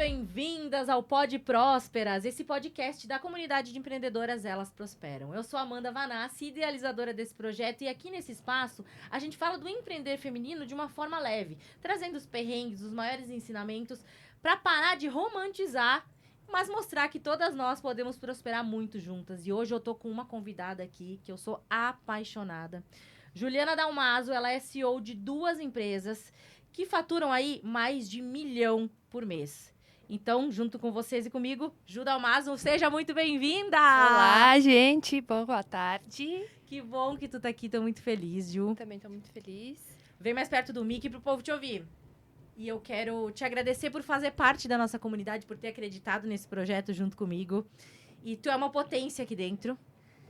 bem-vindas ao Pod Prósperas, esse podcast da comunidade de empreendedoras Elas Prosperam. Eu sou Amanda Vanassi, idealizadora desse projeto, e aqui nesse espaço a gente fala do empreender feminino de uma forma leve, trazendo os perrengues, os maiores ensinamentos, para parar de romantizar, mas mostrar que todas nós podemos prosperar muito juntas. E hoje eu tô com uma convidada aqui que eu sou apaixonada. Juliana Dalmaso, ela é CEO de 2 empresas que faturam aí mais de 1 milhão por mês. Então, junto com vocês e comigo, Ju Dalmaso, seja muito bem-vinda! Olá, gente! Boa tarde! Que bom que tu tá aqui, tô muito feliz, Ju. Também tô muito feliz. Vem mais perto do mic pro povo te ouvir. E eu quero te agradecer por fazer parte da nossa comunidade, por ter acreditado nesse projeto junto comigo. E tu é uma potência aqui dentro,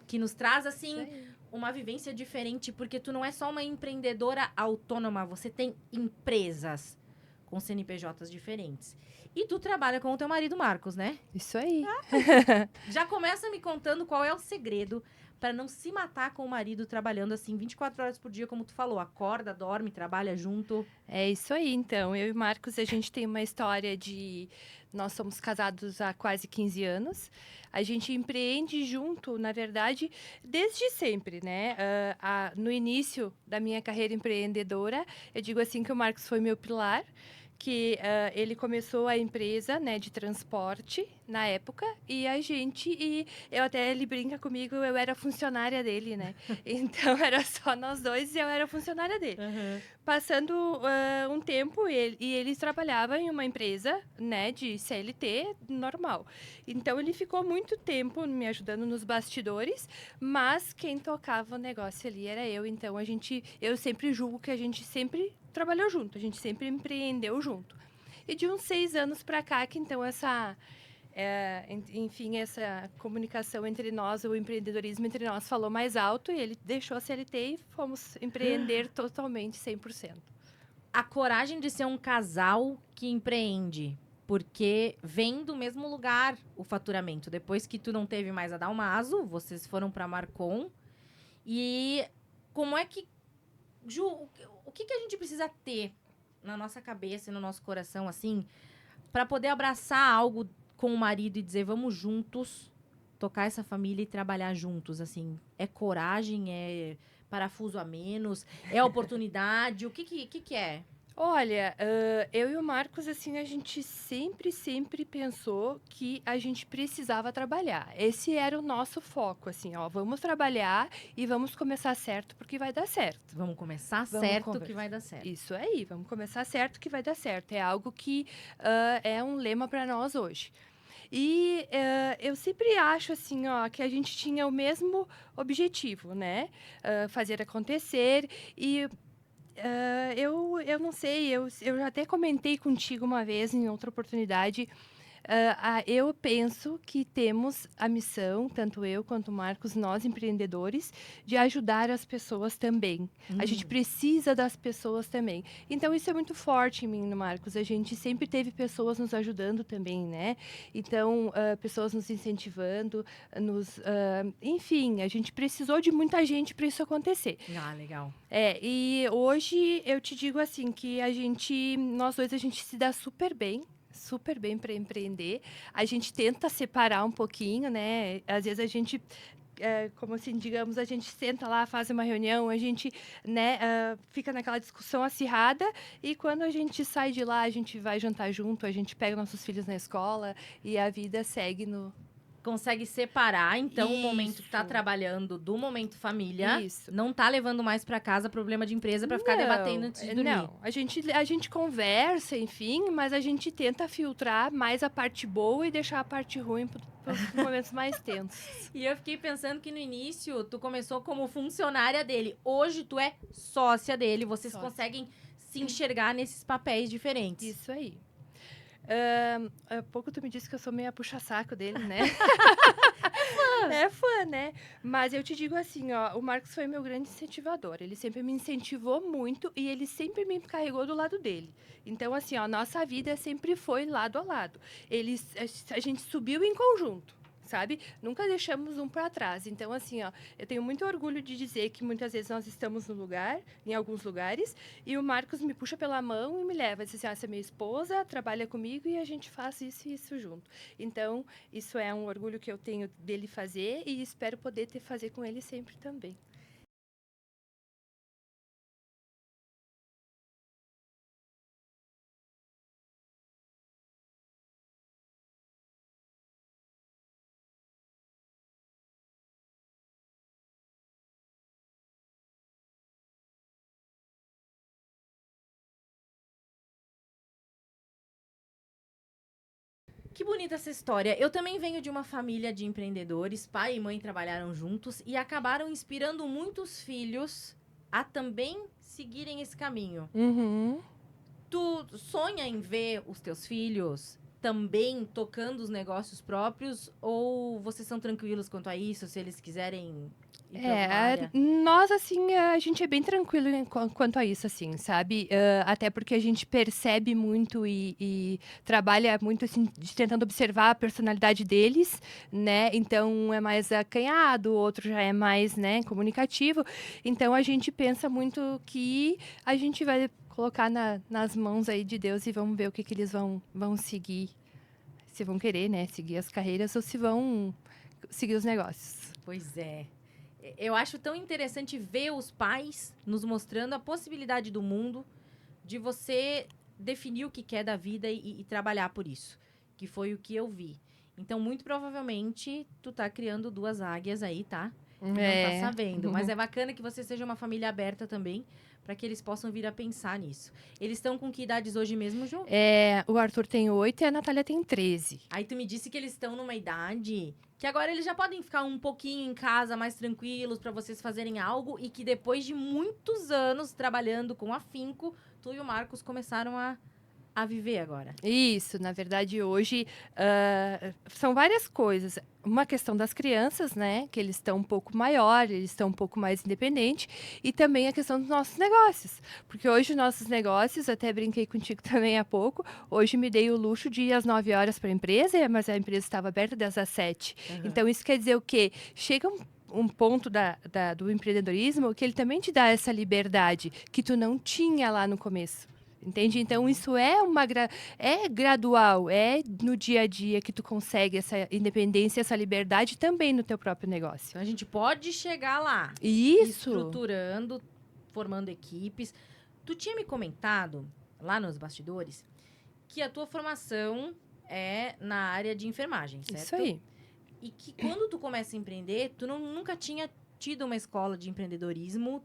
que nos traz, assim, uma vivência diferente, porque tu não é só uma empreendedora autônoma, você tem empresas com CNPJs diferentes. E tu trabalha com o teu marido, Marcos, né? Isso aí. Já começa me contando qual é o segredo para não se matar com o marido trabalhando assim 24 horas por dia, como tu falou. Acorda, dorme, trabalha junto. É isso aí, então. Eu e o Marcos, a gente tem uma história de... Nós somos casados há quase 15 anos. A gente empreende junto, na verdade, desde sempre, né? No início da minha carreira empreendedora, eu digo assim que o Marcos foi meu pilar, que ele começou a empresa, né, de transporte na época, e ele brinca comigo, eu era funcionária dele, né? Então era só nós dois e eu era funcionária dele. Uhum. Passando um tempo, ele trabalhava em uma empresa, né, de CLT normal. Então ele ficou muito tempo me ajudando nos bastidores, mas quem tocava o negócio ali era eu. Então eu sempre julgo que a gente sempre trabalhou junto, a gente sempre empreendeu junto. E de uns 6 anos para cá, que então essa comunicação entre nós, o empreendedorismo entre nós falou mais alto, e ele deixou a CLT e fomos empreender totalmente 100%. A coragem de ser um casal que empreende, porque vem do mesmo lugar o faturamento. Depois que tu não teve mais a Dalmaso, vocês foram para Marcon. E como é que... Ju, o que a gente precisa ter na nossa cabeça e no nosso coração, assim, para poder abraçar algo com o marido e dizer, vamos juntos tocar essa família e trabalhar juntos, assim? É coragem? É parafuso a menos? É oportunidade? O que é? Olha, eu e o Marcos, assim, a gente sempre pensou que a gente precisava trabalhar. Esse era o nosso foco, assim, ó, vamos trabalhar e vamos começar certo, porque vai dar certo. Vamos começar certo que vai dar certo. Isso aí, vamos começar certo que vai dar certo. É algo que é um lema para nós hoje. E eu sempre acho, assim, ó, que a gente tinha o mesmo objetivo, né? Fazer acontecer. E eu não sei, eu já até comentei contigo uma vez, em outra oportunidade. Eu penso que temos a missão, tanto eu quanto o Marcos, nós empreendedores, de ajudar as pessoas também. A gente precisa das pessoas também. Então, isso é muito forte em mim, Marcos. A gente sempre teve pessoas nos ajudando também, né? Então, pessoas nos incentivando, enfim, a gente precisou de muita gente para isso acontecer. Ah, legal. E hoje eu te digo assim, que nós dois, a gente se dá super bem para empreender. A gente tenta separar um pouquinho, né? Às vezes a gente, como assim, digamos, a gente senta lá, faz uma reunião, a gente, né, fica naquela discussão acirrada, e quando a gente sai de lá, a gente vai jantar junto, a gente pega nossos filhos na escola e a vida segue no... Consegue separar, então, o Isso. momento que tá trabalhando do momento família. Isso. Não tá levando mais pra casa problema de empresa pra ficar debatendo antes de dormir. Não, a gente conversa, enfim, mas a gente tenta filtrar mais a parte boa e deixar a parte ruim para os momentos mais tensos. E eu fiquei pensando que no início tu começou como funcionária dele. Hoje tu é sócia dele. Vocês conseguem se enxergar nesses papéis diferentes. Isso aí. Há pouco tu me disse que eu sou meio a puxa-saco dele, né? É fã, né? Mas eu te digo assim, ó, o Marcos foi meu grande incentivador. Ele sempre me incentivou muito e ele sempre me carregou do lado dele. Então, assim, ó, nossa vida sempre foi lado a lado. A gente subiu em conjunto. sabe? Nunca deixamos um para trás. Então, assim, ó, eu tenho muito orgulho de dizer que muitas vezes nós estamos no lugar, em alguns lugares, e o Marcos me puxa pela mão e me leva. Diz assim, essa é minha esposa, trabalha comigo e a gente faz isso e isso junto. Então, isso é um orgulho que eu tenho dele fazer e espero poder fazer com ele sempre também. Que bonita essa história. Eu também venho de uma família de empreendedores. Pai e mãe trabalharam juntos e acabaram inspirando muitos filhos a também seguirem esse caminho. Uhum. Tu sonha em ver os teus filhos também tocando os negócios próprios? Ou vocês são tranquilos quanto a isso, se eles quiserem ir pra alguma área? Nós, assim, a gente é bem tranquilo quanto a isso, assim, sabe? Até porque a gente percebe muito e trabalha muito, assim, tentando observar a personalidade deles, né? Então, um é mais acanhado, o outro já é mais, né, comunicativo. Então, a gente pensa muito que a gente vai colocar nas mãos aí de Deus e vamos ver o que eles vão seguir. Se vão querer, né, seguir as carreiras ou se vão seguir os negócios. Pois é. Eu acho tão interessante ver os pais nos mostrando a possibilidade do mundo de você definir o que quer da vida e trabalhar por isso, que foi o que eu vi. Então, muito provavelmente, tu tá criando duas águias aí, tá? E não tá sabendo. Mas é bacana que você seja uma família aberta também, para que eles possam vir a pensar nisso. Eles estão com que idades hoje mesmo, Ju? O Arthur tem 8 e a Natália tem 13. Aí tu me disse que eles estão numa idade que agora eles já podem ficar um pouquinho em casa mais tranquilos para vocês fazerem algo e que depois de muitos anos trabalhando com afinco, tu e o Marcos começaram a viver agora. Isso, na verdade, hoje são várias coisas. Uma questão das crianças, né? Que eles estão um pouco maiores, eles estão um pouco mais independentes. E também a questão dos nossos negócios. Porque hoje os nossos negócios, até brinquei contigo também há pouco, hoje me dei o luxo de ir às 9 horas para a empresa, mas a empresa estava aberta das às 7. Uhum. Então, isso quer dizer o quê? Chega um ponto do empreendedorismo que ele também te dá essa liberdade que tu não tinha lá no começo. Entende? Então, isso é gradual, é no dia a dia que tu consegue essa independência, essa liberdade também no teu próprio negócio. Então a gente pode chegar lá. Isso. Estruturando, formando equipes. Tu tinha me comentado, lá nos bastidores, que a tua formação é na área de enfermagem, certo? Isso aí. E que quando tu começa a empreender, tu nunca tinha tido uma escola de empreendedorismo.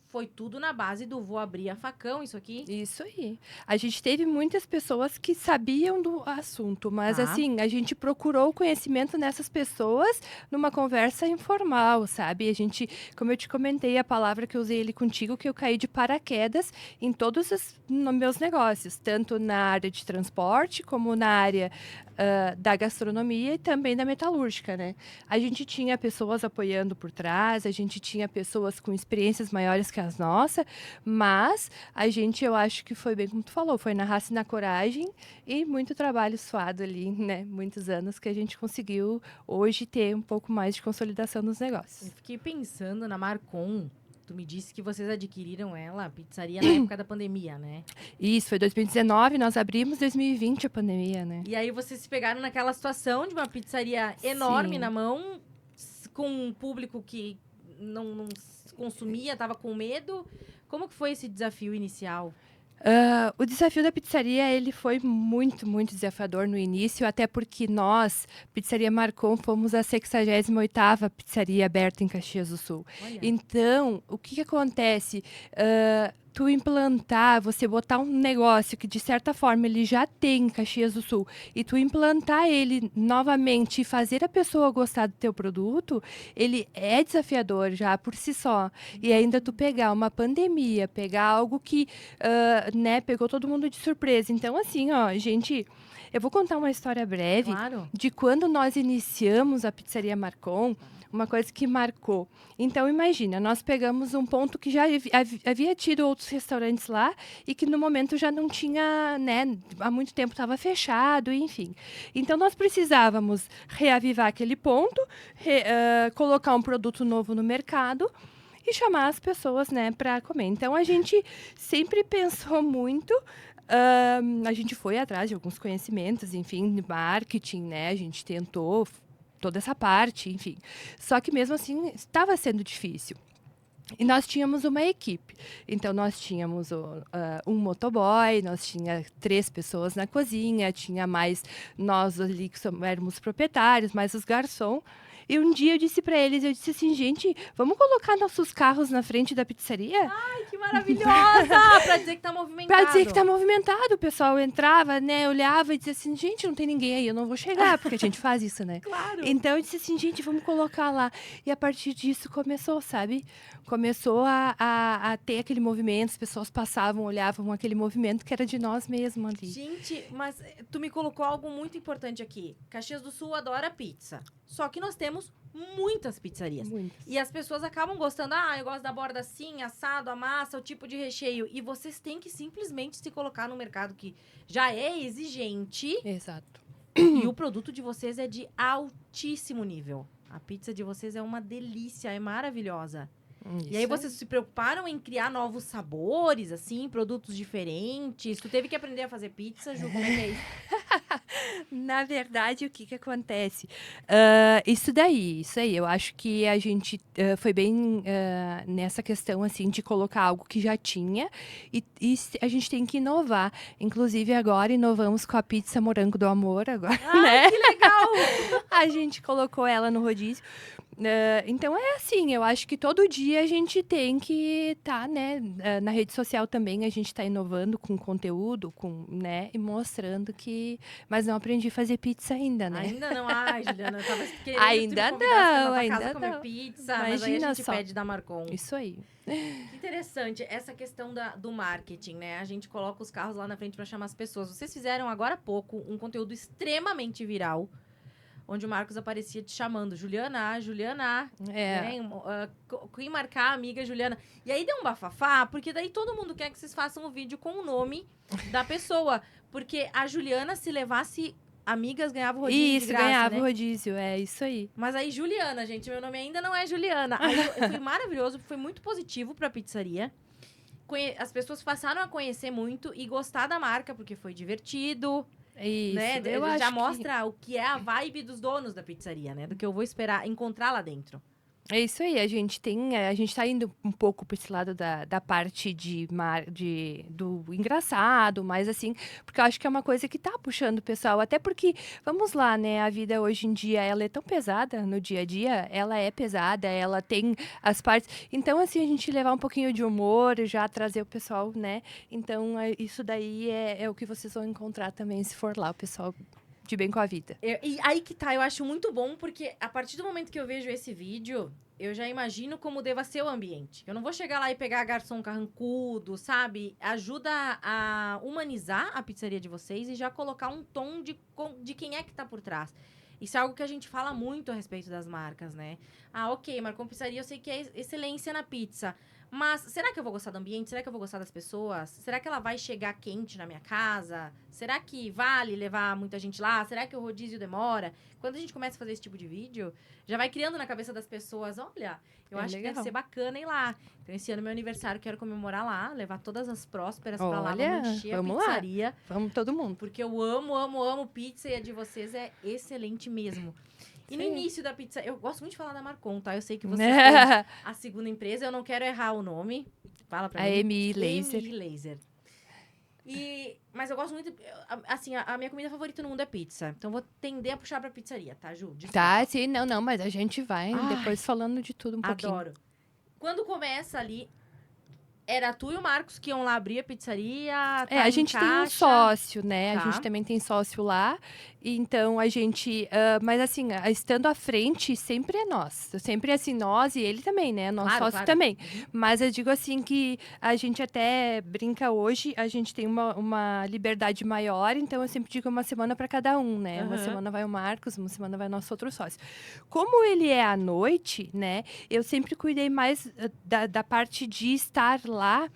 Foi tudo na base do vou abrir a facão, isso aqui? Isso aí. A gente teve muitas pessoas que sabiam do assunto, mas Tá. assim, a gente procurou o conhecimento nessas pessoas numa conversa informal, sabe? A gente, como eu te comentei, a palavra que eu usei ali contigo, que eu caí de paraquedas em todos os meus negócios, tanto na área de transporte, como na área da gastronomia e também da metalúrgica, né? A gente tinha pessoas apoiando por trás, a gente tinha pessoas com experiências maiores que as nossas, mas a gente, eu acho que foi bem como tu falou, foi na raça e na coragem e muito trabalho suado ali, né? Muitos anos que a gente conseguiu hoje ter um pouco mais de consolidação nos negócios. Eu fiquei pensando na Marcon. Tu me disse que vocês adquiriram ela, a pizzaria, na época da pandemia, né? Isso, foi 2019, nós abrimos 2020 a pandemia, né? E aí vocês se pegaram naquela situação de uma pizzaria enorme Sim. na mão, com um público que não consumia, tava com medo. Como que foi esse desafio inicial? O desafio da pizzaria, ele foi muito, muito desafiador no início, até porque nós, Pizzaria Marcon, fomos a 68ª pizzaria aberta em Caxias do Sul. Olha. Então, o que acontece? Tu implantar, você botar um negócio que, de certa forma, ele já tem em Caxias do Sul, e tu implantar ele novamente e fazer a pessoa gostar do teu produto, ele é desafiador já por si só. E ainda tu pegar uma pandemia, pegar algo que, né, pegou todo mundo de surpresa. Então, assim, ó, gente, eu vou contar uma história breve Claro. de quando nós iniciamos a Pizzaria Marcon. uma coisa que marcou. Então, imagina, nós pegamos um ponto que já havia tido outros restaurantes lá e que no momento já não tinha, né, há muito tempo estava fechado, enfim. Então, nós precisávamos reavivar aquele ponto, colocar um produto novo no mercado e chamar as pessoas, né, para comer. Então, a gente sempre pensou muito. A gente foi atrás de alguns conhecimentos, enfim, de marketing, né? A gente tentou toda essa parte, enfim. Só que mesmo assim estava sendo difícil. E nós tínhamos uma equipe. Então, nós tínhamos um motoboy, nós tinha 3 pessoas na cozinha, tinha mais nós ali que éramos proprietários, mais os garçons. E um dia eu disse para eles, eu disse assim, gente, vamos colocar nossos carros na frente da pizzaria? Ai, que maravilhosa! Pra dizer que tá movimentado. Pra dizer que tá movimentado. O pessoal entrava, né, olhava e dizia assim, gente, não tem ninguém aí, eu não vou chegar, porque a gente faz isso, né? Claro. Então eu disse assim, gente, vamos colocar lá. E a partir disso começou, sabe? Começou a ter aquele movimento, as pessoas passavam, olhavam aquele movimento que era de nós mesmos ali. Gente, mas tu me colocou algo muito importante aqui. Caxias do Sul adora pizza. Só que nós temos muitas pizzarias. Muitas. E as pessoas acabam gostando. Ah, eu gosto da borda assim, assado, a massa, o tipo de recheio. E vocês têm que simplesmente se colocar no mercado que já é exigente. Exato. E o produto de vocês é de altíssimo nível. A pizza de vocês é uma delícia, é maravilhosa. E aí vocês se preocuparam em criar novos sabores, assim, produtos diferentes? Tu teve que aprender a fazer pizza, Ju? Como é que é isso? Na verdade, o que acontece? Isso aí. Eu acho que a gente foi bem nessa questão, assim, de colocar algo que já tinha e a gente tem que inovar. Inclusive, agora inovamos com a pizza Morango do Amor, agora, né? Que legal! A gente colocou ela no rodízio. Então, é assim, eu acho que todo dia a gente tem que estar, né, na rede social também, a gente está inovando com conteúdo, né, e mostrando que... Mas não aprendi a fazer pizza ainda, né? Ainda não. Ai, Juliana, eu tava querendo Ainda que tu me convidasse pra não, nossa ainda casa comer não. pizza, mas aí a Imagina gente só. pede da Marcon. Isso aí. Que interessante, essa questão do marketing, né? A gente coloca os carros lá na frente para chamar as pessoas. Vocês fizeram agora há pouco um conteúdo extremamente viral, onde o Marcos aparecia te chamando, Juliana, né? Quem marcar a amiga Juliana. E aí deu um bafafá, porque daí todo mundo quer que vocês façam um vídeo com o nome da pessoa. Porque a Juliana, se levasse amigas, ganhava o rodízio Isso, de graça, ganhava né? o rodízio, é isso aí. Mas aí, Juliana, gente, meu nome ainda não é Juliana. Aí foi maravilhoso, foi muito positivo pra pizzaria. As pessoas passaram a conhecer muito e gostar da marca, porque foi divertido. Isso, Né? eu Ele já acho mostra o que é a vibe dos donos da pizzaria, né? Do que eu vou esperar encontrar lá dentro. É isso aí, a gente tá indo um pouco para esse lado da parte do engraçado, mas assim, porque eu acho que é uma coisa que tá puxando o pessoal, até porque, vamos lá, né, a vida hoje em dia, ela é tão pesada no dia a dia, ela é pesada, ela tem as partes, então assim, a gente levar um pouquinho de humor, já trazer o pessoal, né, então isso daí é o que vocês vão encontrar também, se for lá, o pessoal de bem com a vida. E aí que tá, eu acho muito bom, porque a partir do momento que eu vejo esse vídeo, eu já imagino como deva ser o ambiente. Eu não vou chegar lá e pegar garçom carrancudo, sabe? Ajuda a humanizar a pizzaria de vocês e já colocar um tom de quem é que tá por trás. Isso é algo que a gente fala muito a respeito das marcas, né? Ah, ok, Marcon Pizzaria, eu sei que é excelência na pizza. Mas será que eu vou gostar do ambiente? Será que eu vou gostar das pessoas? Será que ela vai chegar quente na minha casa? Será que vale levar muita gente lá? Será que o rodízio demora? Quando a gente começa a fazer esse tipo de vídeo, já vai criando na cabeça das pessoas, olha, eu acho que deve ser bacana ir lá. Então, esse ano, meu aniversário, quero comemorar lá, levar todas as prósperas pra lá, vamos encher a pizzaria. Lá. Vamos todo mundo. Porque eu amo pizza e a de vocês é excelente mesmo. E no início da pizza, eu gosto muito de falar da Marcon, tá? Eu sei que vocês têm a segunda empresa, eu não quero errar o nome. Fala pra mim. A MI Laser. MI Laser. Mas eu gosto muito, assim, a minha comida favorita no mundo é pizza. Então, vou tender a puxar pra pizzaria, tá, Ju? Desculpa. Tá, sim, não, mas a gente vai depois falando de tudo um pouquinho. Adoro. Quando começa ali, Era tu e o Marcos que iam lá abrir a pizzaria, A gente tem um sócio, né? A Tá. gente também tem sócio lá. E então, a gente... mas assim, estando à frente, sempre é nós. Sempre assim, nós e ele também, né? Nosso Claro, sócio claro. também. Uhum. Mas eu digo assim que a gente até brinca hoje, a gente tem uma liberdade maior. Então, eu sempre digo uma semana para cada um, né? Uma Aham. semana vai o Marcos, uma semana vai o nosso outro sócio. Como ele é à noite, né? Eu sempre cuidei mais da parte de estar lá.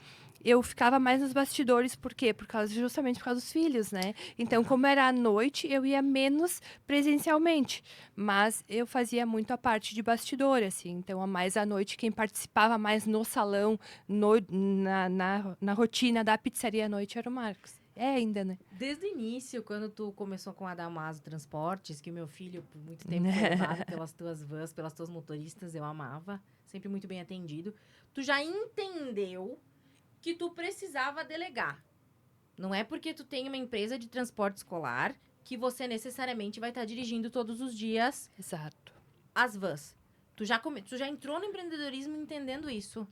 Eu ficava mais nos bastidores, por quê? Justamente por causa dos filhos, né? Então, como era à noite, eu ia menos presencialmente. Mas eu fazia muito a parte de bastidor, assim. Então, a mais à noite, quem participava mais no salão, na rotina da pizzaria à noite, era o Marcos. É ainda, né? Desde o início, quando tu começou com a Damaso Transportes, que o meu filho por muito tempo foi levado pelas tuas vans, pelas tuas motoristas, eu amava, sempre muito bem atendido, tu já entendeu que tu precisava delegar. Não é porque tu tem uma empresa de transporte escolar que você necessariamente vai estar dirigindo todos os dias Exato. as vans. Tu já entrou no empreendedorismo entendendo isso.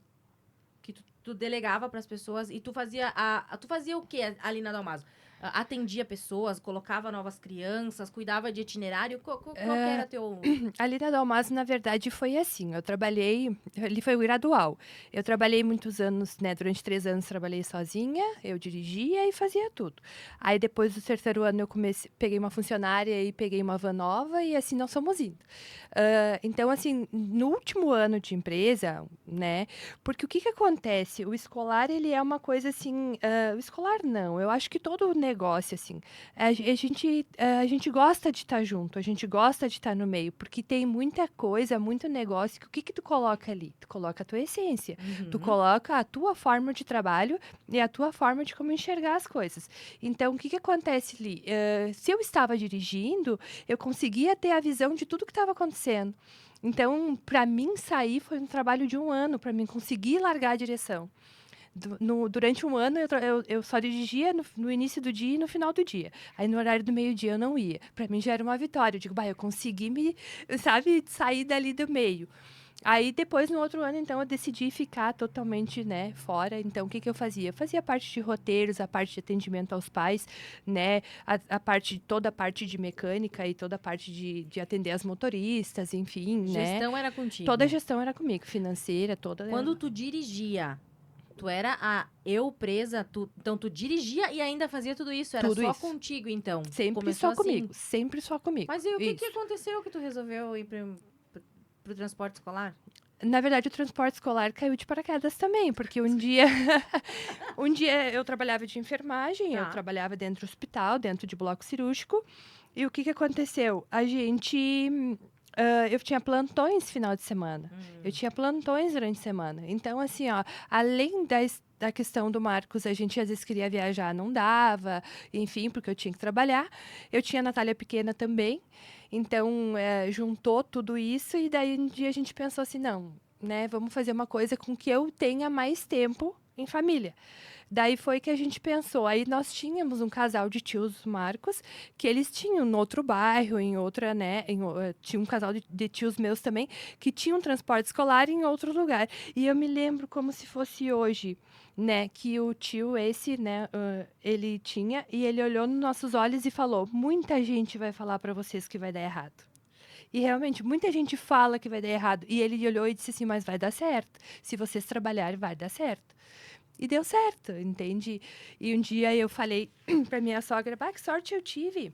Que tu delegava para as pessoas e tu fazia tu fazia o que ali na Dalmaso? Atendia pessoas, colocava novas crianças, cuidava de itinerário. Qual que era teu... Ali na Dalmas, na verdade, foi assim. Eu trabalhei, ali foi o gradual. Eu trabalhei muitos anos, né? Durante 3 anos trabalhei sozinha, eu dirigia e fazia tudo. Aí depois do terceiro ano eu peguei uma funcionária e peguei uma van nova e assim nós fomos indo. Então, assim, no último ano de empresa, né? Porque o que que acontece? O escolar, ele é uma coisa assim, o escolar não, eu acho que todo negócio, assim, a gente gosta de estar junto, a gente gosta de estar no meio, porque tem muita coisa, muito negócio, que o que que tu coloca ali? Tu coloca a tua essência, tu Uhum. coloca a tua forma de trabalho e a tua forma de como enxergar as coisas. Então, o que que acontece ali? Se eu estava dirigindo, eu conseguia ter a visão de tudo que estava acontecendo. Então, para mim sair foi um trabalho de 1 ano, para mim conseguir largar a direção. Durante 1 ano, eu só dirigia no início do dia e no final do dia. Aí, no horário do meio-dia, eu não ia. Para mim, já era uma vitória. Eu digo, bah, eu consegui sabe, sair dali do meio. Aí, depois, no outro ano, então, eu decidi ficar totalmente, né, fora. Então, o que que eu fazia? Eu fazia a parte de roteiros, a parte de atendimento aos pais, né, toda a parte de mecânica e toda a parte de atender as motoristas, enfim, né. Gestão era Toda a contigo. gestão era comigo, financeira, toda. Quando tu dirigia, tu era a eu presa, então tu dirigia e ainda fazia tudo isso, era Tudo só isso. contigo então. Sempre Começou só assim. comigo, sempre só comigo. Mas e o que Isso. aconteceu que tu resolveu ir pro transporte escolar? Na verdade, o transporte escolar caiu de paraquedas também, porque um dia, um dia eu trabalhava de enfermagem, eu Tá. trabalhava dentro do hospital, dentro de bloco cirúrgico, e o que que aconteceu? A gente, eu tinha plantões final de semana, eu tinha plantões durante a semana. Então, assim, ó, além da questão do Marcos, a gente às vezes queria viajar, não dava, enfim, porque eu tinha que trabalhar. Eu tinha a Natália pequena também, então juntou tudo isso e daí um dia a gente pensou assim, não, né, vamos fazer uma coisa com que eu tenha mais tempo em família. Daí foi que a gente pensou. Aí nós tínhamos um casal de tios Marcos, que eles tinham no outro bairro, em outra, né? Tinha um casal de tios meus também, que tinham transporte escolar em outro lugar. E eu me lembro como se fosse hoje, né? Que o tio esse, né? Ele tinha, e ele olhou nos nossos olhos e falou: muita gente vai falar para vocês que vai dar errado. E realmente, muita gente fala que vai dar errado. E ele olhou e disse assim: mas vai dar certo. Se vocês trabalharem, vai dar certo. E deu certo, entende? E um dia eu falei pra minha sogra: bah, que sorte eu tive.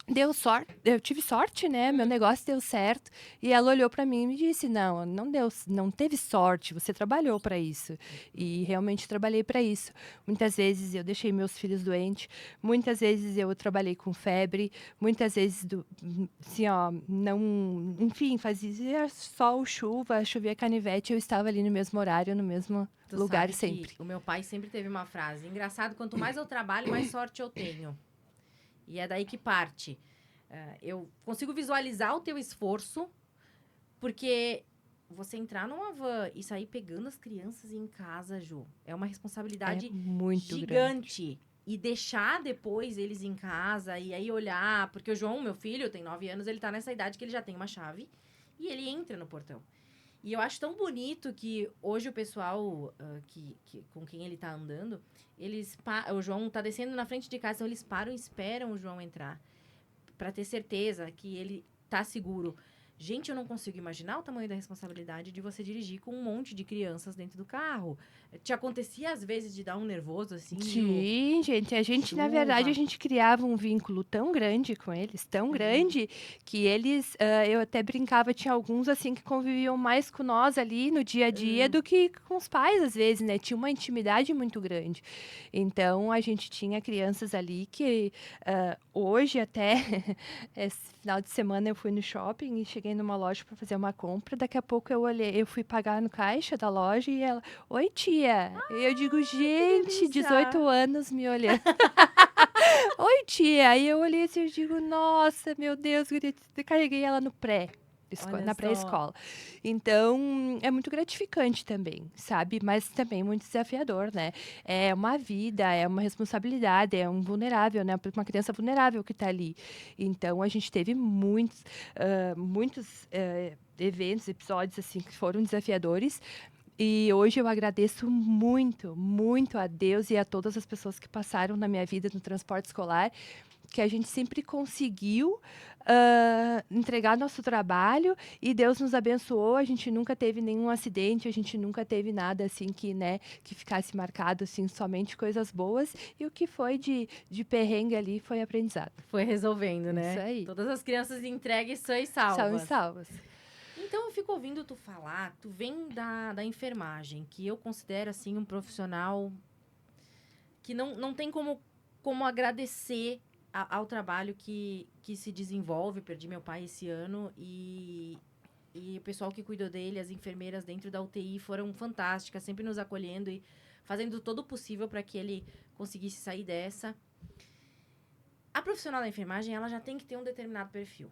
Deu sorte, eu tive sorte, né? Meu negócio deu certo. E ela olhou para mim e me disse: "Não, não teve sorte, você trabalhou para isso". E realmente trabalhei para isso. Muitas vezes eu deixei meus filhos doentes, muitas vezes eu trabalhei com febre, muitas vezes assim, ó, não, enfim, fazia sol, chuva, chovia canivete, eu estava ali no mesmo horário, no mesmo Tu lugar sabe que sempre. o meu pai sempre teve uma frase: engraçado, quanto mais eu trabalho, mais sorte eu tenho. E é daí que parte. Eu consigo visualizar o teu esforço, porque você entrar numa van e sair pegando as crianças em casa, Ju, é uma É responsabilidade muito grande. gigante. E deixar depois eles em casa e aí olhar. Porque o João, meu filho, tem 9 anos, ele tá nessa idade que ele já tem uma chave e ele entra no portão. E eu acho tão bonito que hoje o pessoal com quem ele tá andando, o João tá descendo na frente de casa, então eles param e esperam o João entrar. Pra ter certeza que ele tá seguro. Gente, eu não consigo imaginar o tamanho da responsabilidade de você dirigir com um monte de crianças dentro do carro. Te acontecia, às vezes, de dar um nervoso, assim, Ju? Sim, gente, na verdade, a Chuva. gente criava um vínculo tão grande com eles, tão grande, que eles, eu até brincava, tinha alguns, assim, que conviviam mais com nós ali no dia a dia do que com os pais, às vezes, né? Tinha uma intimidade muito grande. Então, a gente tinha crianças ali que, hoje até, esse final de semana eu fui no shopping e cheguei numa loja para fazer uma compra, daqui a pouco eu fui pagar no caixa da loja e ela: "Oi, tia". E eu digo: "Gente, delícia! 18 anos me olhando". "Oi, tia". Aí eu olhei assim, eu digo: "Nossa, meu Deus, guria", carreguei ela no Olha na só. pré-escola. Então, é muito gratificante também, sabe, mas também muito desafiador, né. É uma vida, é uma responsabilidade, é um vulnerável, né, uma criança vulnerável que está ali. Então a gente teve muitos, eventos, episódios, assim, que foram desafiadores, e hoje eu agradeço muito, muito a Deus e a todas as pessoas que passaram na minha vida no transporte escolar, que a gente sempre conseguiu, entregar nosso trabalho e Deus nos abençoou, a gente nunca teve nenhum acidente, a gente nunca teve nada assim que, né, que ficasse marcado, assim, somente coisas boas, e o que foi de perrengue ali foi aprendizado. Foi resolvendo, Isso né? aí, Todas as crianças entregues são são e salvas. salvas. Então, eu fico ouvindo tu falar, tu vem da enfermagem, que eu considero, assim, um profissional que não tem como agradecer ao trabalho que se desenvolve. Perdi meu pai esse ano e o pessoal que cuidou dele, as enfermeiras dentro da UTI foram fantásticas, sempre nos acolhendo e fazendo todo o possível para que ele conseguisse sair dessa. A profissional da enfermagem, ela já tem que ter um determinado perfil.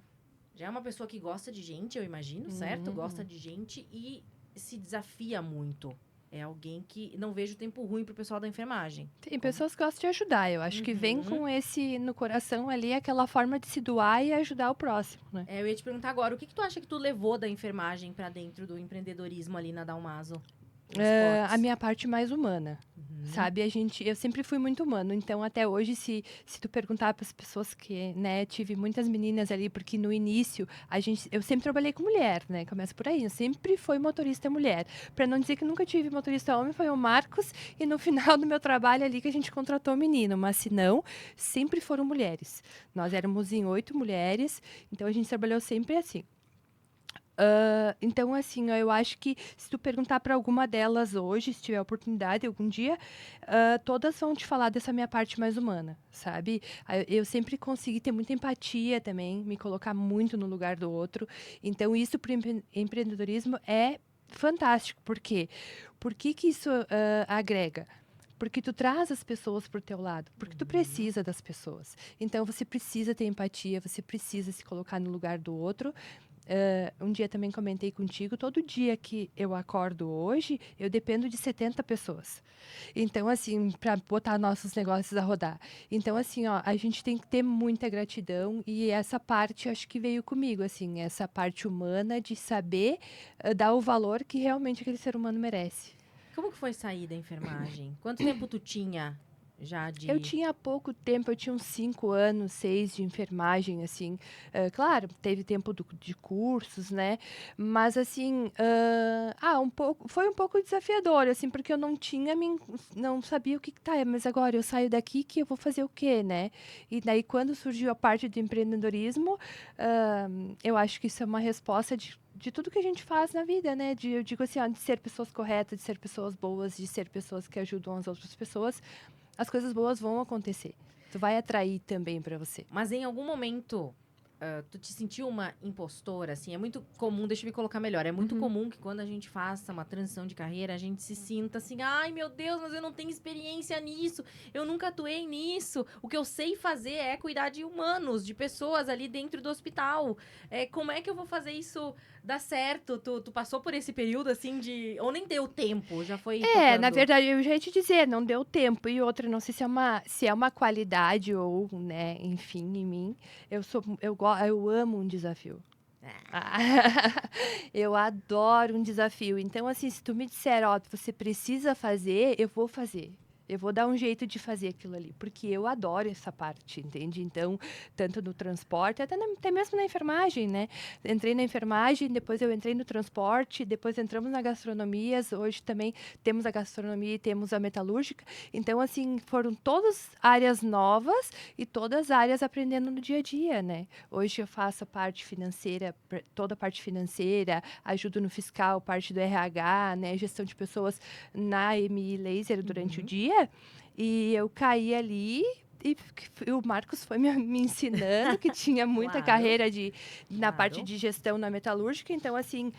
Já é uma pessoa que gosta de gente, eu imagino, certo? Gosta Uhum. de gente e se desafia muito. É alguém que não vejo tempo ruim pro pessoal da enfermagem. Tem pessoas que gostam de ajudar, eu acho que vem Uhum. com esse no coração ali, aquela forma de se doar e ajudar o próximo, né. Eu ia te perguntar agora, o que tu acha que tu levou da enfermagem pra dentro do empreendedorismo ali na Dalmaso A Transportes? minha parte mais humana, Uhum. sabe, eu sempre fui muito humano, então até hoje se tu perguntar para as pessoas que, né, tive muitas meninas ali, porque no início eu sempre trabalhei com mulher, né, começa por aí, eu sempre fui motorista mulher, para não dizer que nunca tive motorista homem, foi o Marcos, e no final do meu trabalho ali que a gente contratou menino, mas se não, sempre foram mulheres. Nós éramos em 8 mulheres, então a gente trabalhou sempre assim. Então, assim, ó, eu acho que se tu perguntar para alguma delas hoje, se tiver oportunidade algum dia, todas vão te falar dessa minha parte mais humana, sabe? Eu sempre consegui ter muita empatia também, me colocar muito no lugar do outro. Então, isso para o empreendedorismo é fantástico. Por quê? Por que que isso agrega? Porque tu traz as pessoas para o teu lado, porque tu Uhum. precisa das pessoas. Então, você precisa ter empatia, você precisa se colocar no lugar do outro. Um dia também comentei contigo, todo dia que eu acordo hoje, eu dependo de 70 pessoas. Então, assim, para botar nossos negócios a rodar. Então, assim, ó, a gente tem que ter muita gratidão e essa parte acho que veio comigo, assim, essa parte humana de saber dar o valor que realmente aquele ser humano merece. Como que foi sair da enfermagem? Quanto tempo tu tinha já Eu de... tinha pouco tempo, eu tinha uns 5 anos, 6 de enfermagem, assim. Claro, teve tempo de cursos, né? Mas, assim, foi um pouco desafiador, assim, porque eu não sabia o que tá, mas agora eu saio daqui que eu vou fazer o quê, né? E daí, quando surgiu a parte do empreendedorismo, eu acho que isso é uma resposta de tudo que a gente faz na vida, né? Eu digo assim, ó, de ser pessoas corretas, de ser pessoas boas, de ser pessoas que ajudam as outras pessoas, as coisas boas vão acontecer. Tu vai atrair também para você. Mas em algum momento, tu te sentiu uma impostora, assim? É muito comum, deixa eu me colocar melhor. É muito Uhum. comum que quando a gente faça uma transição de carreira, a gente se sinta assim, ai meu Deus, mas eu não tenho experiência nisso, eu nunca atuei nisso. O que eu sei fazer é cuidar de humanos, de pessoas ali dentro do hospital. Como é que eu vou fazer isso dar certo? Tu passou por esse período assim de. Ou nem deu tempo, já foi Na tocando? verdade, eu já ia te dizer, não deu tempo. E outra, não sei se é uma qualidade ou, né, enfim, em mim. Eu amo um desafio. Ah, eu adoro um desafio. Então, assim, se tu me disser, ó, você precisa fazer, eu vou fazer. Eu vou dar um jeito de fazer aquilo ali, porque eu adoro essa parte, entende? Então, tanto no transporte, até mesmo na enfermagem, né? Entrei na enfermagem, depois eu entrei no transporte, depois entramos na gastronomia, hoje também temos a gastronomia e temos a metalúrgica. Então, assim, foram todas áreas novas e todas áreas aprendendo no dia a dia, né? Hoje eu faço a parte financeira, toda a parte financeira, ajudo no fiscal, parte do RH, né? Gestão de pessoas na EMI Laser durante o dia. E eu caí ali e o Marcos foi me ensinando que tinha muita Claro, carreira na parte claro. de gestão na metalúrgica. Então, assim,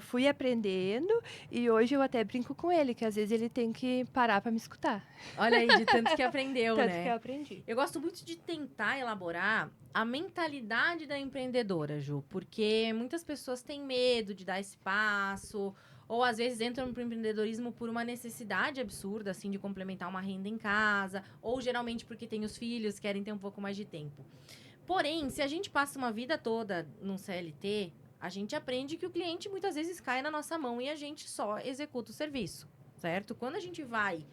fui aprendendo e hoje eu até brinco com ele, que às vezes ele tem que parar para me escutar. Olha aí, de tanto que aprendeu, Tanto que eu né? aprendi. Eu gosto muito de tentar elaborar a mentalidade da empreendedora, Ju, porque muitas pessoas têm medo de dar esse passo, ou às vezes entram pro empreendedorismo por uma necessidade absurda, assim, de complementar uma renda em casa, ou geralmente porque tem os filhos, querem ter um pouco mais de tempo. Porém, se a gente passa uma vida toda num CLT, a gente aprende que o cliente muitas vezes cai na nossa mão e a gente só executa o serviço, certo? Quando a gente vai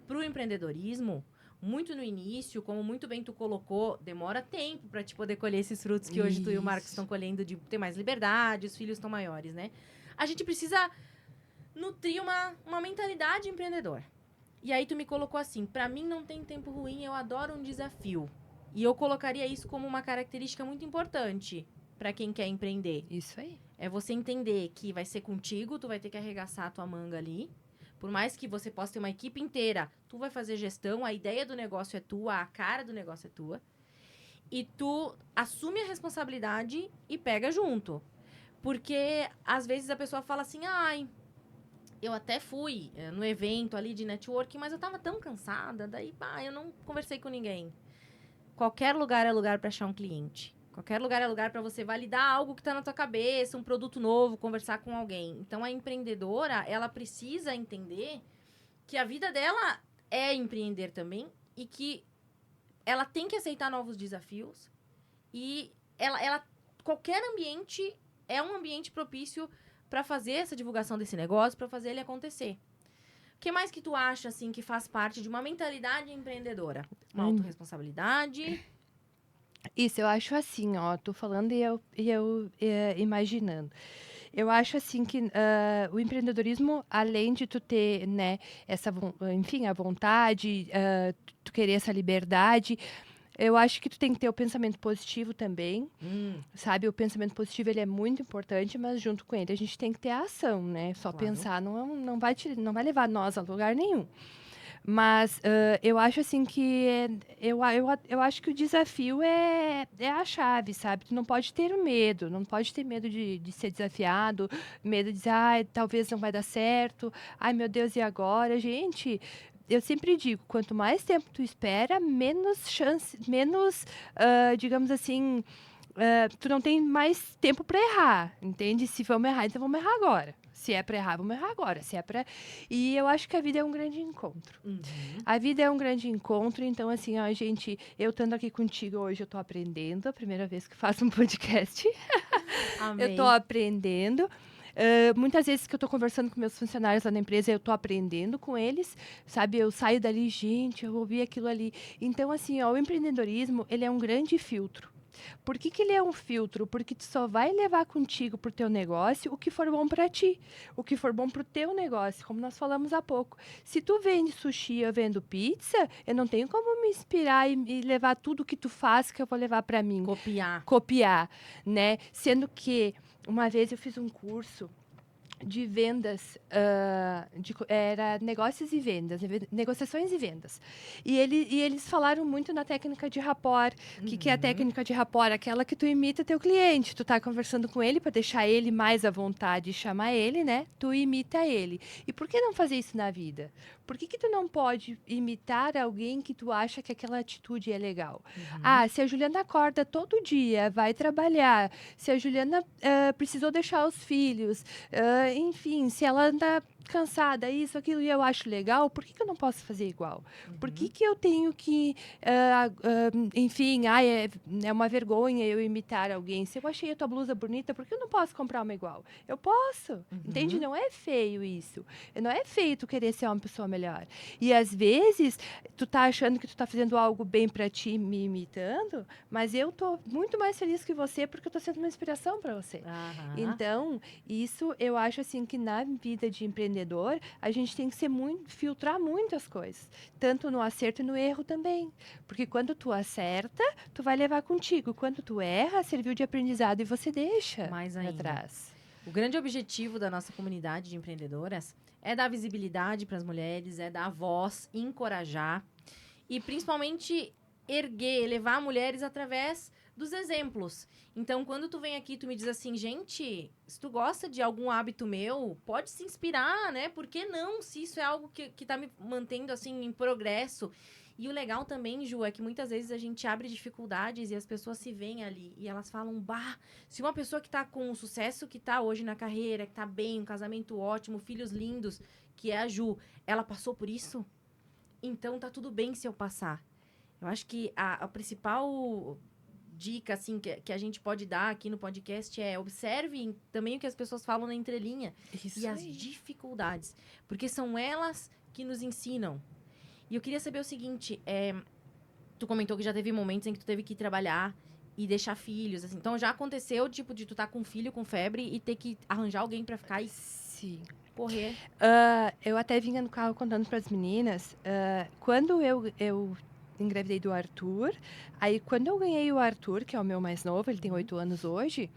pro empreendedorismo, muito no início, como muito bem tu colocou, demora tempo para te poder colher esses frutos que hoje tu e o Marcos estão Isso. colhendo, de ter mais liberdade, os filhos estão maiores, né? A gente precisa nutrir uma mentalidade empreendedora. E aí tu me colocou assim, para mim não tem tempo ruim, eu adoro um desafio. E eu colocaria isso como uma característica muito importante para quem quer empreender. Isso aí. É você entender que vai ser contigo, tu vai ter que arregaçar a tua manga ali. Por mais que você possa ter uma equipe inteira, tu vai fazer gestão, a ideia do negócio é tua, a cara do negócio é tua. E tu assume a responsabilidade e pega junto. Porque às vezes a pessoa fala assim, ai, eu até fui no evento ali de networking, mas eu tava tão cansada, daí, eu não conversei com ninguém. Qualquer lugar é lugar para achar um cliente. Qualquer lugar é lugar para você validar algo que está na tua cabeça, um produto novo, conversar com alguém. Então, a empreendedora, ela precisa entender que a vida dela é empreender também e que ela tem que aceitar novos desafios e qualquer ambiente é um ambiente propício para fazer essa divulgação desse negócio, para fazer ele acontecer. O que mais que tu acha, assim, que faz parte de uma mentalidade empreendedora? Uma autorresponsabilidade. Isso, eu acho assim, ó, tô falando e eu imaginando. Eu acho assim que o empreendedorismo, além de tu ter, né, enfim, a vontade, tu querer essa liberdade, eu acho que tu tem que ter o pensamento positivo também, sabe? O pensamento positivo, ele é muito importante, mas junto com ele a gente tem que ter a ação, né? Só Claro. pensar não vai levar nós a lugar nenhum. Mas eu acho assim que eu acho que o desafio é a chave, sabe? Tu não pode ter medo, não pode ter medo de ser desafiado, medo de dizer, ai, talvez não vai dar certo, ai meu Deus, e agora? Gente, eu sempre digo, quanto mais tempo tu espera, menos chance, menos, digamos assim, tu não tem mais tempo para errar, entende? Se vamos errar, então vamos errar agora. Se é para errar, vamos errar agora. Se é para E eu acho que a vida é um grande encontro. A vida é um grande encontro, então assim, ó, gente, eu estando aqui contigo hoje, eu tô aprendendo, a primeira vez que faço um podcast. Eu tô aprendendo. Muitas vezes que eu tô conversando com meus funcionários lá na empresa, eu tô aprendendo com eles, sabe? Eu saio dali, gente, eu ouvi aquilo ali. Então, assim, ó, o empreendedorismo, ele é um grande filtro. Por que ele é um filtro? Porque tu só vai levar contigo pro teu negócio o que for bom para ti, o que for bom pro teu negócio, como nós falamos há pouco. Se tu vende sushi e eu vendo pizza, eu não tenho como me inspirar e levar tudo que tu faz que eu vou levar para mim. Copiar, né? Sendo que uma vez eu fiz um curso de vendas, era negócios e vendas, negociações e vendas. E eles falaram muito na técnica de rapport. O que é a técnica de rapport? Aquela que tu imita teu cliente. Tu tá conversando com ele para deixar ele mais à vontade e chamar ele, né? Tu imita ele. E por que não fazer isso na vida? Por que tu não pode imitar alguém que tu acha que aquela atitude é legal? Se a Juliana acorda todo dia, vai trabalhar, se a Juliana precisou deixar os filhos, enfim, se ela cansada, isso, aquilo, e eu acho legal, por que que eu não posso fazer igual? Por que Uhum. que eu tenho que, enfim, é uma vergonha eu imitar alguém. Se eu achei a tua blusa bonita, por que eu não posso comprar uma igual? Eu posso, entende? Uhum. Não é feio isso. Não é feio tu querer ser uma pessoa melhor. E às vezes, tu tá achando que tu tá fazendo algo bem para ti, me imitando, mas eu tô muito mais feliz que você porque eu tô sendo uma inspiração para você. Aham. Então, isso eu acho assim que na vida de empreendedor, a gente tem que ser muito, filtrar muitas coisas, tanto no acerto e no erro também. Porque quando tu acerta, tu vai levar contigo. Quando tu erra, serviu de aprendizado e você deixa Mais para ainda. trás. O grande objetivo da nossa comunidade de empreendedoras é dar visibilidade para as mulheres, é dar voz, encorajar e principalmente erguer, elevar mulheres através dos exemplos. Então, quando tu vem aqui, tu me diz assim, gente, se tu gosta de algum hábito meu, pode se inspirar, né? Por que não? Se isso é algo que tá me mantendo, assim, em progresso. E o legal também, Ju, é que muitas vezes a gente abre dificuldades e as pessoas se veem ali e elas falam, bah, se uma pessoa que tá com o sucesso que tá hoje na carreira, que tá bem, um casamento ótimo, filhos lindos, que é a Ju, ela passou por isso? Então tá tudo bem se eu passar. Eu acho que a principal dica, assim, que a gente pode dar aqui no podcast é observe também o que as pessoas falam na entrelinha e Isso as aí. dificuldades, porque são elas que nos ensinam. E eu queria saber o seguinte, tu comentou que já teve momentos em que tu teve que ir trabalhar e deixar filhos, assim. Então já aconteceu, tipo, de tu tá com um filho com febre e ter que arranjar alguém pra ficar e Sim. correr. Eu até vinha no carro contando para as meninas, quando eu engravidei do Arthur, aí quando eu ganhei o Arthur, que é o meu mais novo, ele tem 8 anos hoje,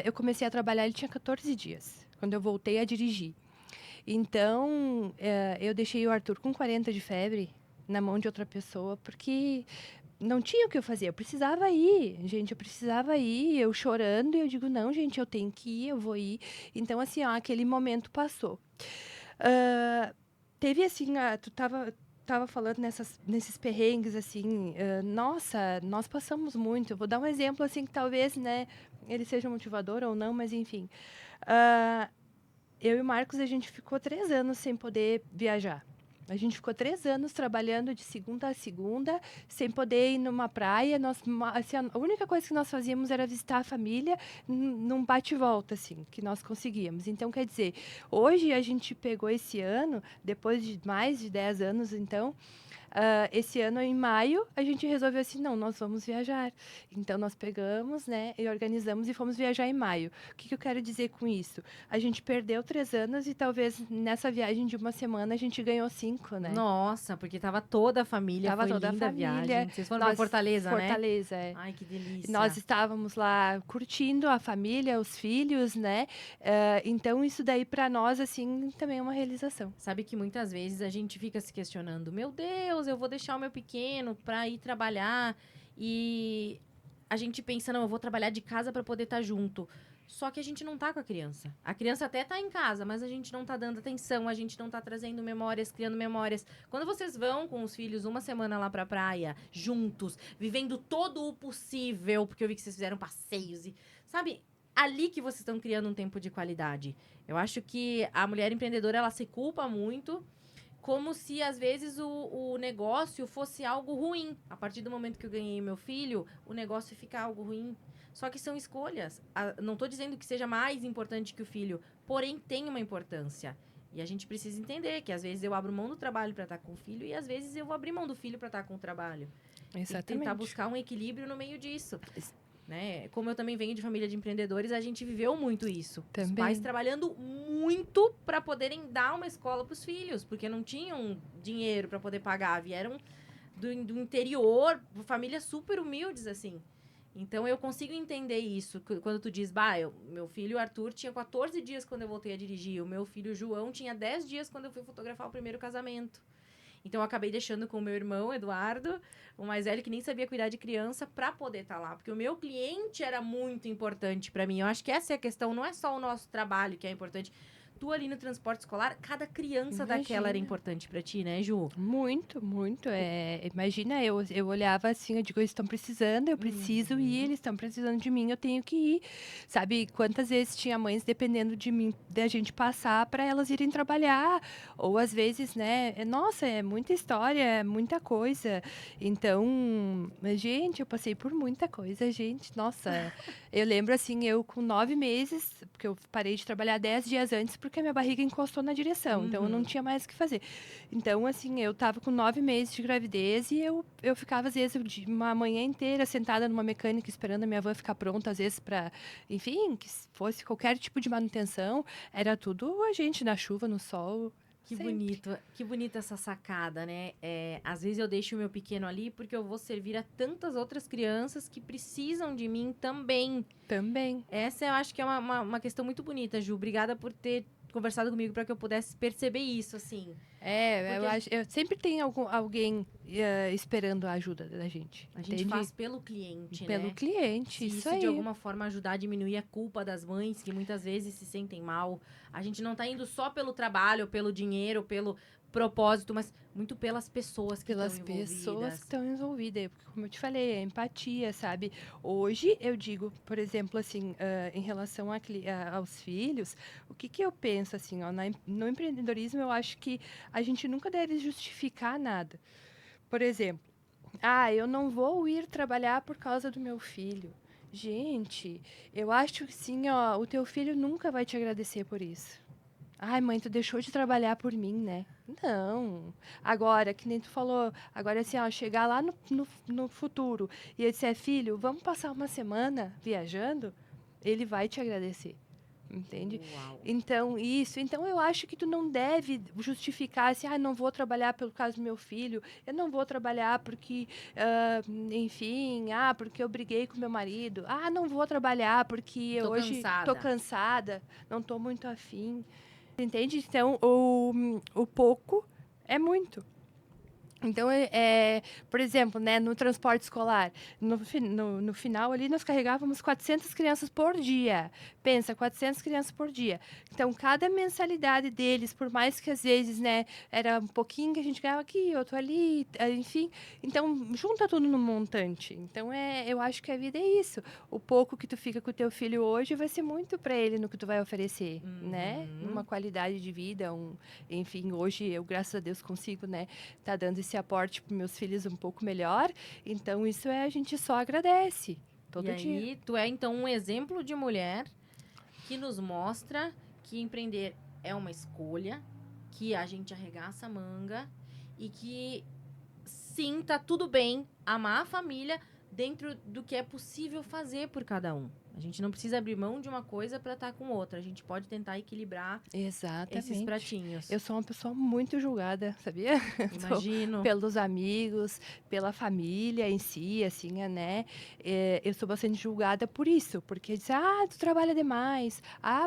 eu comecei a trabalhar, ele tinha 14 dias, quando eu voltei a dirigir. Então, eu deixei o Arthur com 40 de febre na mão de outra pessoa, porque não tinha o que eu fazer, eu precisava ir, gente, eu precisava ir, eu chorando, e eu digo, não, gente, eu tenho que ir, eu vou ir. Então, assim, ó, aquele momento passou. Ah, teve assim, tu tava falando nesses perrengues, assim, nossa, nós passamos muito. Eu vou dar um exemplo, assim, que talvez, né, ele seja motivador ou não, mas enfim. Ah, eu e o Marcos, a gente ficou 3 anos sem poder viajar. A gente ficou 3 anos trabalhando de segunda a segunda, sem poder ir numa praia. Assim, a única coisa que nós fazíamos era visitar a família num bate e volta, assim, que nós conseguíamos. Então, quer dizer, hoje a gente pegou esse ano, depois de mais de 10 anos, então, esse ano, em maio, a gente resolveu assim, não, nós vamos viajar. Então, nós pegamos, né, e organizamos e fomos viajar em maio. O que eu quero dizer com isso? A gente perdeu 3 anos e talvez nessa viagem de uma semana a gente ganhou 5, né? Nossa, porque tava toda a família, Tava foi toda a linda a família, viagem. Vocês foram pra nós, Fortaleza, né? Fortaleza, é. Ai, que Nós delícia. estávamos lá curtindo a família, os filhos, né? Então, isso daí para nós, assim, também é uma realização. Sabe que muitas vezes a gente fica se questionando, meu Deus, eu vou deixar o meu pequeno pra ir trabalhar e a gente pensa, não, eu vou trabalhar de casa pra poder estar junto. Só que a gente não tá com a criança. A criança até tá em casa, mas a gente não tá dando atenção, a gente não tá trazendo memórias, criando memórias. Quando vocês vão com os filhos uma semana lá pra praia, juntos, vivendo todo o possível, porque eu vi que vocês fizeram passeios e, sabe, ali que vocês estão criando um tempo de qualidade. Eu acho que a mulher empreendedora, ela se culpa muito, como se às vezes o negócio fosse algo ruim. A partir do momento que eu ganhei meu filho, o negócio fica algo ruim. Só que são escolhas. Não estou dizendo que seja mais importante que o filho, porém tem uma importância. E a gente precisa entender que às vezes eu abro mão do trabalho para estar com o filho e às vezes eu vou abrir mão do filho para estar com o trabalho. E tentar buscar um equilíbrio no meio disso. Né? Como eu também venho de família de empreendedores, a gente viveu muito isso. Também. Os pais trabalhando muito para poderem dar uma escola para os filhos, porque não tinham dinheiro para poder pagar, vieram do interior, famílias super humildes assim. Então eu consigo entender isso quando tu diz, bah, meu filho Arthur tinha 14 dias quando eu voltei a dirigir, o meu filho João tinha 10 dias quando eu fui fotografar o primeiro casamento. Então, eu acabei deixando com o meu irmão, Eduardo, o mais velho, que nem sabia cuidar de criança, para poder estar lá. Porque o meu cliente era muito importante para mim. Eu acho que essa é a questão. Não é só o nosso trabalho que é importante. tu ali no transporte escolar, cada criança daquela era importante pra ti, né, Ju? Muito, muito. Imagina, eu olhava assim, eu digo, eles estão precisando, eu preciso ir, eles estão precisando de mim, eu tenho que ir. Sabe, quantas vezes tinha mães dependendo de mim, da gente passar para elas irem trabalhar, ou às vezes, né, nossa, é muita história, é muita coisa. Então, gente, eu passei por muita coisa, gente, nossa. Eu lembro assim, eu com 9 meses, porque eu parei de trabalhar 10 dias antes, porque a minha barriga encostou na direção, então eu não tinha mais o que fazer. Então, assim, eu tava com 9 meses de gravidez e eu ficava, às vezes, uma manhã inteira sentada numa mecânica esperando a minha van ficar pronta, às vezes, para, enfim, que fosse qualquer tipo de manutenção. Era tudo a gente na chuva, no sol. Que sempre. bonito, que bonita essa sacada, né? Às vezes eu deixo o meu pequeno ali porque eu vou servir a tantas outras crianças que precisam de mim também. Também. Essa eu acho que é uma questão muito bonita, Ju. Obrigada por ter conversado comigo para que eu pudesse perceber isso, assim. Eu sempre tem alguém esperando a ajuda da gente. A gente entende? faz pelo cliente, Pelo né? cliente, Se isso isso aí. de alguma forma ajudar a diminuir a culpa das mães, que muitas vezes se sentem mal. A gente não tá indo só pelo trabalho, pelo dinheiro, pelo propósito, mas muito pelas pessoas que estão Pelas envolvidas. pessoas que estão envolvidas. Porque, como eu te falei, é empatia, sabe? Hoje, eu digo, por exemplo, assim, em relação aos filhos, o que eu penso, assim, ó, no empreendedorismo, eu acho que a gente nunca deve justificar nada. Por exemplo, eu não vou ir trabalhar por causa do meu filho. Gente, eu acho que sim, ó, o teu filho nunca vai te agradecer por isso. Ai, mãe, tu deixou de trabalhar por mim, né? Não. Agora, que nem tu falou, agora assim, ó, chegar lá no futuro e eu disser, filho, vamos passar uma semana viajando, ele vai te agradecer. Entende? Uau. Então eu acho que tu não deve justificar assim, não vou trabalhar pelo caso do meu filho, eu não vou trabalhar porque, enfim, porque eu briguei com meu marido, não vou trabalhar porque Tô hoje cansada. tô cansada, não tô muito afim. Entende? Então, o pouco é muito. Então, por exemplo, né, no transporte escolar, no final ali, nós carregávamos 400 crianças por dia. Pensa, 400 crianças por dia. Então, cada mensalidade deles, por mais que às vezes, né, era um pouquinho que a gente ganhava aqui, outro ali, enfim. Então, junta tudo no montante. Então, eu acho que a vida é isso. O pouco que tu fica com o teu filho hoje vai ser muito para ele no que tu vai oferecer, né? Uma qualidade de vida, enfim, hoje eu, graças a Deus, consigo, né, tá dando esse aporte para meus filhos um pouco melhor. Então, isso a gente só agradece todo e dia. aí, tu é então um exemplo de mulher que nos mostra que empreender é uma escolha, que a gente arregaça a manga e que sim, tá tudo bem amar a família dentro do que é possível fazer por cada um. A gente não precisa abrir mão de uma coisa para estar com outra. A gente pode tentar equilibrar esses pratinhos. Eu sou uma pessoa muito julgada, sabia? Imagino. Pelos amigos, pela família em si, assim, né? Eu sou bastante julgada por isso. Porque diz, tu trabalha demais.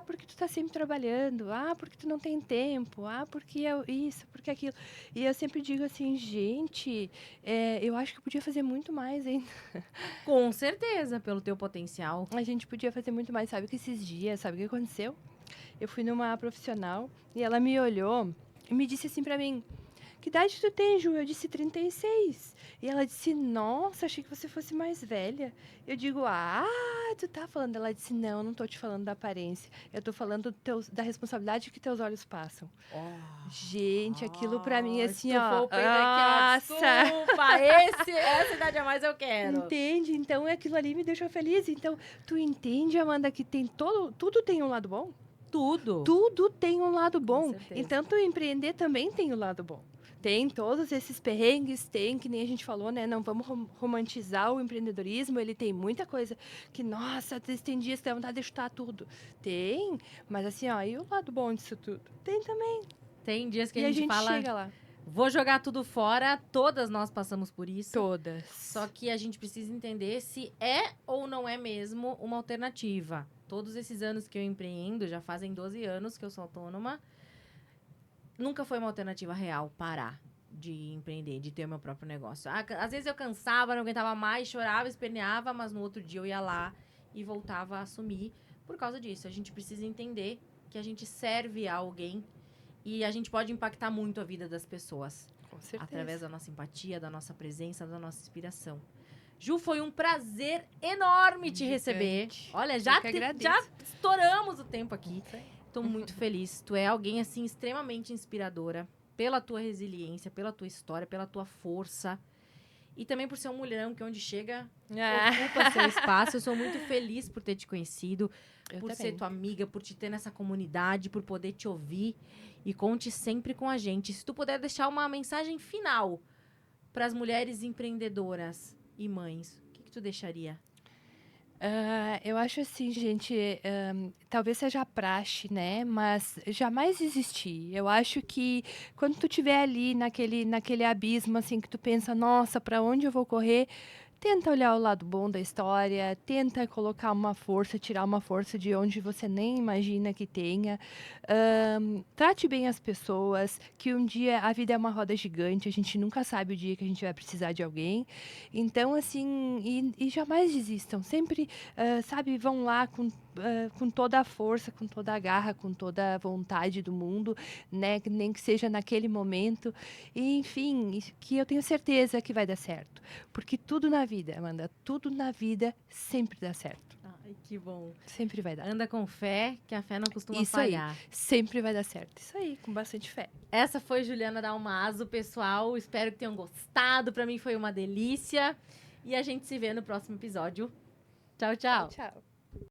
Porque tu tá sempre trabalhando. Porque tu não tem tempo. Porque isso, porque aquilo. E eu sempre digo assim, gente, eu acho que eu podia fazer muito mais ainda. Com certeza, pelo teu potencial. A gente podia fazer muito mais. Sabe que esses dias, sabe o que aconteceu? Eu fui numa profissional e ela me olhou e me disse assim pra mim, que idade tu tem, Ju? Eu disse 36. E ela disse, nossa, achei que você fosse mais velha. Eu digo, tu tá falando. Ela disse, não, eu não tô te falando da aparência. Eu tô falando da responsabilidade que teus olhos passam. Gente, aquilo pra mim, assim, ó. Desculpa, essa idade a mais eu quero. Entende? Então, aquilo ali me deixou feliz. Então, tu entende, Amanda, que tem tudo tem um lado bom? Tudo. Tudo tem um lado Com bom. certeza. Então, tu empreender também tem o lado bom. Tem todos esses perrengues, tem, que nem a gente falou, né? Não vamos romantizar o empreendedorismo, ele tem muita coisa que, nossa, tem dias que dá vontade de chutar tudo. Tem, mas assim, ó, e o lado bom disso tudo? Tem também. Tem dias que E a gente fala, chega lá. Vou jogar tudo fora, todas nós passamos por isso. Todas. Só que a gente precisa entender se é ou não é mesmo uma alternativa. Todos esses anos que eu empreendo, já fazem 12 anos que eu sou autônoma, nunca foi uma alternativa real parar de empreender, de ter o meu próprio negócio. Às vezes eu cansava, não aguentava mais, chorava, esperneava, mas no outro dia eu ia lá e voltava a assumir. Por causa disso, a gente precisa entender que a gente serve a alguém e a gente pode impactar muito a vida das pessoas. Com certeza. Através da nossa empatia, da nossa presença, da nossa inspiração. Ju, foi um prazer enorme te receber. Olha, já estouramos o tempo aqui. Tô muito feliz. Tu é alguém, assim, extremamente inspiradora. Pela tua resiliência, pela tua história, pela tua força. E também por ser um mulherão que onde chega, ocupa seu espaço. Eu sou muito feliz por ter te conhecido. Por ser tua amiga, por te ter nessa comunidade, por poder te ouvir. E conte sempre com a gente. Se tu puder deixar uma mensagem final para as mulheres empreendedoras e mães, o que tu deixaria? Eu acho assim, gente, talvez seja praxe, né? Mas jamais desistir. Eu acho que quando tu estiver ali naquele abismo, assim, que tu pensa, nossa, para onde eu vou correr? Tenta olhar o lado bom da história, tenta colocar uma força, tirar uma força de onde você nem imagina que tenha. Trate bem as pessoas, que um dia a vida é uma roda gigante, a gente nunca sabe o dia que a gente vai precisar de alguém. Então, assim, e jamais desistam. Sempre, sabe, vão lá com toda a força, com toda a garra, com toda a vontade do mundo, né? Nem que seja naquele momento. E, enfim, que eu tenho certeza que vai dar certo. Porque tudo na vida, Amanda, tudo na vida sempre dá certo. Ai, que bom. Sempre vai dar. Anda com fé, que a fé não costuma Isso falhar. Aí, sempre vai dar certo. Isso aí, com bastante fé. Essa foi Juliana Dalmaso, pessoal. Espero que tenham gostado. Para mim foi uma delícia. E a gente se vê no próximo episódio. Tchau, tchau. Tchau, tchau.